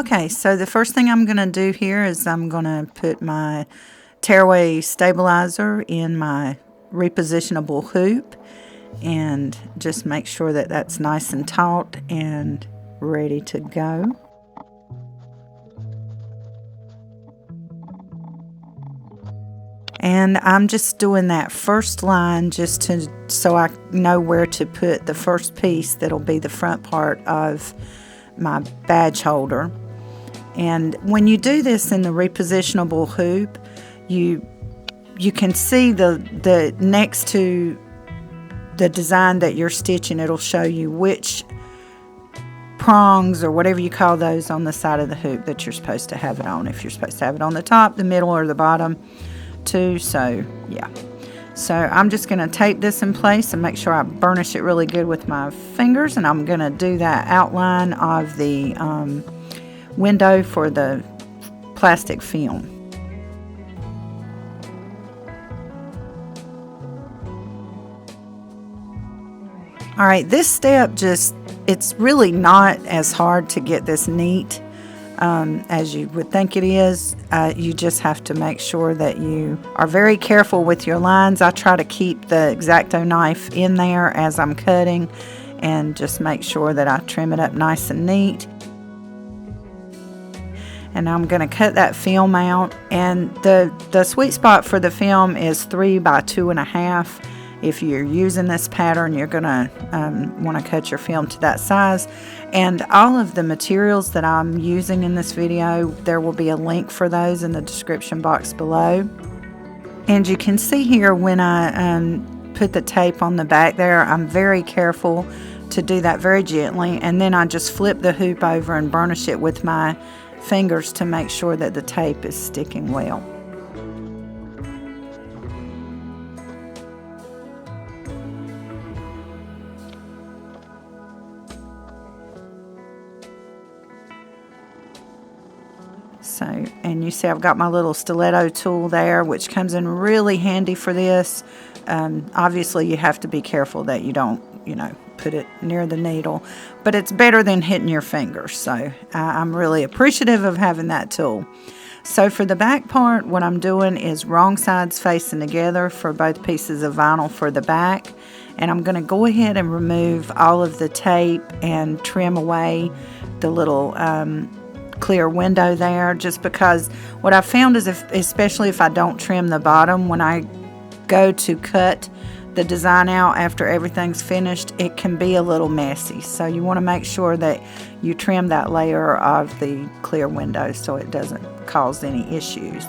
Okay, so the first thing I'm going to do here is I'm going to put my tearaway stabilizer in my repositionable hoop and just make sure that that's nice and taut and ready to go. And I'm just doing that first line just so I know where to put the first piece that'll be the front part of my badge holder. And when you do this in the repositionable hoop, you can see the next to the design that you're stitching, it'll show you which prongs or whatever you call those on the side of the hoop that you're supposed to have it on. If you're supposed to have it on the top, the middle, or the bottom too. So yeah, so I'm just going to tape this in place and make sure I burnish it really good with my fingers, and I'm going to do that outline of the window for the plastic film. All right, this step it's really not as hard to get this neat as you would think it is. You just have to make sure that you are very careful with your lines. I try to keep the X-Acto knife in there as I'm cutting and just make sure that I trim it up nice and neat. And I'm going to cut that film out, and the sweet spot for the film is 3 by 2.5. If you're using this pattern, you're going to want to cut your film to that size. And all of the materials that I'm using in this video, there will be a link for those in the description box below. And you can see here when I put the tape on the back there, I'm very careful to do that very gently. And then I just flip the hoop over and burnish it with my fingers to make sure that the tape is sticking well. So, and you see I've got my little stiletto tool there, which comes in really handy for this. Obviously you have to be careful that you don't, put it near the needle, but it's better than hitting your fingers. So I'm really appreciative of having that tool. So for the back part, what I'm doing is wrong sides facing together for both pieces of vinyl for the back. And I'm going to go ahead and remove all of the tape and trim away the little clear window there, just because what I found is especially if I don't trim the bottom, when I go to cut the design out after everything's finished, it can be a little messy. So you want to make sure that you trim that layer of the clear window so it doesn't cause any issues.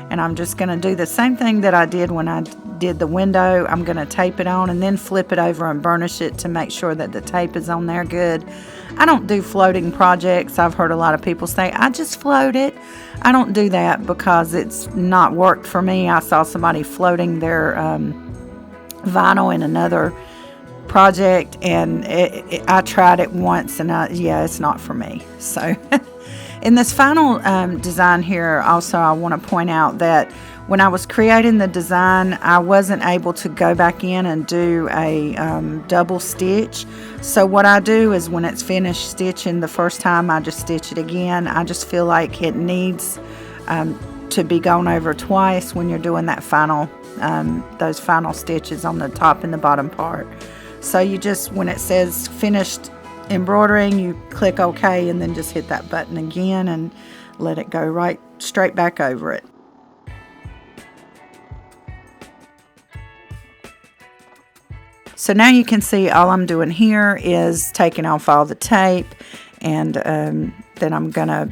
And I'm just going to do the same thing that I did when I did the window. I'm going to tape it on and then flip it over and burnish it to make sure that the tape is on there good. I don't do floating projects. I've heard a lot of people say, I just float it. I don't do that because it's not worked for me. I saw somebody floating their vinyl in another project, and I tried it once, and it's not for me. So in this final design here, also I want to point out that when I was creating the design, I wasn't able to go back in and do a double stitch. So what I do is when it's finished stitching the first time, I just stitch it again. I just feel like it needs to be gone over twice when you're doing that final those final stitches on the top and the bottom part. So you just, when it says finished embroidering, you click OK and then just hit that button again and let it go right straight back over it. So now you can see all I'm doing here is taking off all the tape, and then I'm going to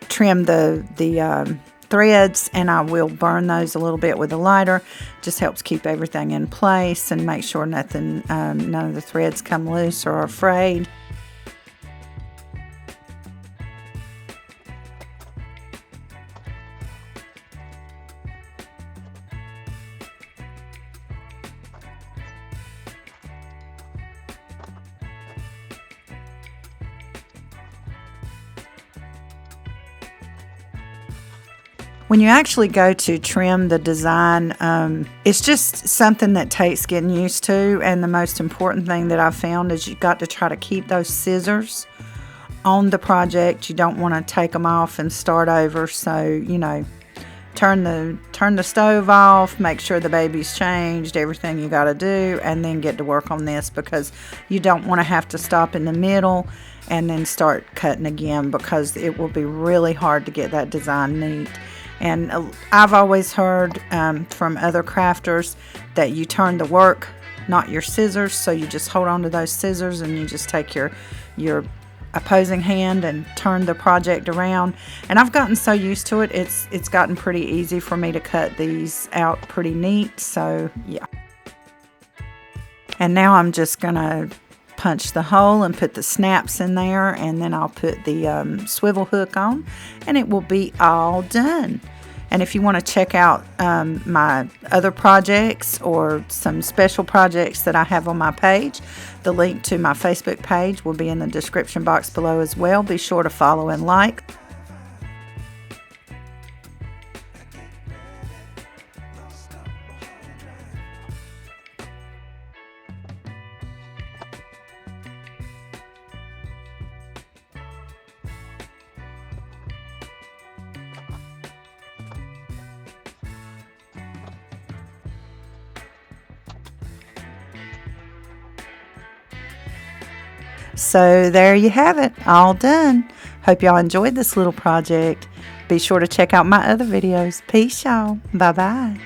trim the threads, and I will burn those a little bit with a lighter. Just helps keep everything in place and make sure none of the threads come loose or are frayed. When you actually go to trim the design, it's just something that takes getting used to, and the most important thing that I've found is you've got to try to keep those scissors on the project. You don't want to take them off and start over. So, you know, turn the stove off, make sure the baby's changed, everything you got to do, and then get to work on this, because you don't want to have to stop in the middle and then start cutting again, because it will be really hard to get that design neat. And I've always heard from other crafters that you turn the work, not your scissors. So you just hold on to those scissors and you just take your opposing hand and turn the project around. And I've gotten so used to it, it's gotten pretty easy for me to cut these out pretty neat. So yeah. And now I'm just gonna punch the hole and put the snaps in there, and then I'll put the swivel hook on, and it will be all done. And if you want to check out my other projects or some special projects that I have on my page, the link to my Facebook page will be in the description box below as well. Be sure to follow and like. So there you have it, all done. Hope y'all enjoyed this little project. Be sure to check out my other videos. Peace, y'all. Bye-bye.